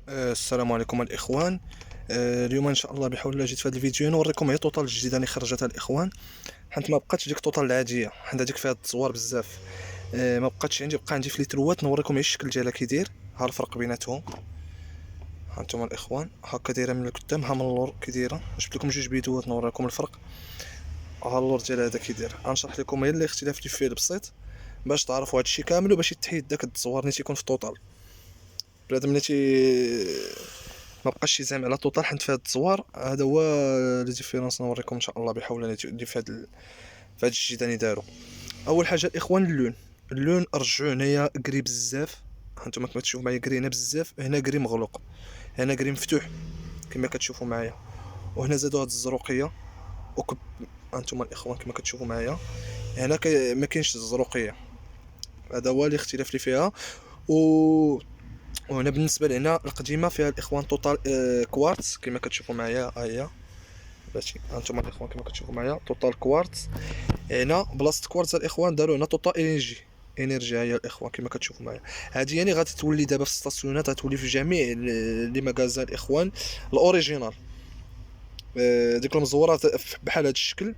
السلام عليكم الاخوان. اليوم ان شاء الله بحول الله جيت في هذا الفيديو نوريكم هي توتال الجديده اللي خرجتها الاخوان، حيت ما بقاتش ديك توتال العاديه، حيت هذيك فيها التصوير بزاف. ما بقاتش عندي، بقى عندي في ليتروات. نوريكم هي الشكل ديالها كي داير، ها الفرق بيناتهم. ها انتم الاخوان، هكا دايره من القدام، ها من اللور كي دايره. جبت لكم جوج فيديوهات نوريكم الفرق. ها اللور ديال هذا كي داير، غنشرح لكم غير الاختلاف اللي فيه البسيط باش تعرفوا هذا الشيء كامل، وباش يتحيد داك التصوير اللي تيكون في توتال. بنادم اللي ما بقاش يزعم على توتال حيت فيها التصوير. هذا هو لي ديفيرونس نوريكم ان شاء الله بحول الله اللي في هاد الجديد اللي داروا. اول حاجه الاخوان، اللون رجعوه هنايا كري بزاف. هانتوما كما تشوفوا معايا كري هنا بزاف، هنا كري مغلوق، هنا كري مفتوح كما كتشوفوا معايا. وهنا زادوا هاد الزروقيه هانتوما الاخوان كما كتشوفوا معايا، هنا ما كاينش الزروقيه. هذا هو الاختلاف اللي فيها. و وهنا بالنسبه لهنا القديمه فيها الاخوان توتال كوارتز كما كتشوفوا معايا. ها هي بلاتي، هانتوما الاخوان كما كتشوفوا معايا توتال كوارتز. هنا بلاصه كوارتز الاخوان داروا هنا توتال انرجي. ها هي الاخوان كما كتشوفوا معايا. هذه يعني غادي تولي دابا في الستاسيونات، غتولي في جميع لي ماغازان الاخوان الاوريجينال. ديك المزوره بحال هذا الشكل،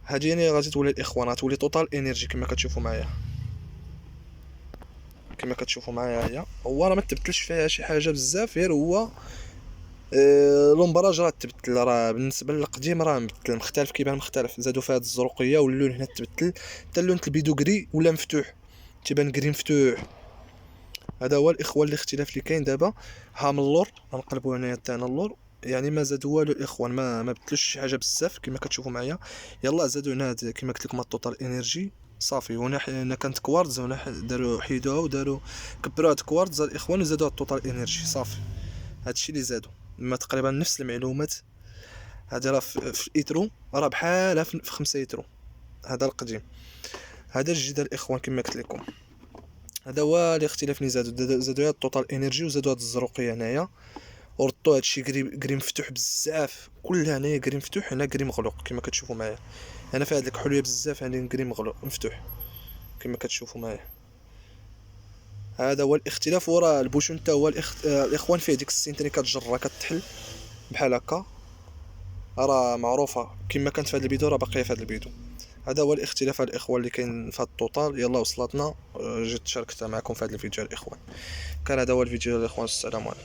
هذه يعني غادي تولي الاخوان، غتولي توتال انرجي كما كتشوفوا معايا. كما كتشوفوا معايا هو راه ما تبدلش فيها شي حاجه بزاف، غير هو لومبراج راه تبدل. راه بالنسبه للقديم راه مبدل مختلف، كيبان مختلف. زادوا فيها هاد الزروقيه واللون هنا تبدل، حتى اللون تلبيدو كري ولا مفتوح، تيبان كري مفتوح. هذا هو الاخوان الاختلاف اللي كاين دابا. ها من اللور غنقلبوا هنايا حتى هنا اللور، يعني ما زادوا والو الاخوان، ما بدلوش شي حاجه بزاف كما كتشوفوا معايا. يلا زادوا هنا كما قلت لكم التوتال انرجي صافي. هنا كانت كوارتز، هنا داروا حيدوها وداروا كبروها هاد كوارتز الاخوان وزادوا التوتال انرجي صافي. هادشي اللي زادوا، ما تقريبا نفس المعلومات. هذا راه في الايترو راه بحالها في 5 ايترو. هذا القديم، هذا الجديد الاخوان كما قلت لكم. هذا هو الاختلاف اللي زادوا التوتال انرجي وزادوا هاد الزروقيه هنايا، وردوا هادشي كري مفتوح بزاف. كلها هنايا كري مفتوح، هنا كري مغلوق كما كتشوفوا معايا. هنا فيها هاد الحلويه بزاف، هنا كري مغلوق مفتوح كما كتشوفوا معايا. هذا هو الاختلاف. وراه البوشون حتى هو الاخوان فيه ديك السين اللي كتجر كتحل بحال هكا، راه معروفه كما كانت في هذا الفيديو راه باقيه في هذا الفيديو. هذا هو الاختلاف الاخوان اللي كاين في هذا التوتال. يلا وصلتنا، جيت شاركتها معكم في هذا الفيديو الاخوان. كان هذا هو الفيديو الاخوان، السلام عليكم.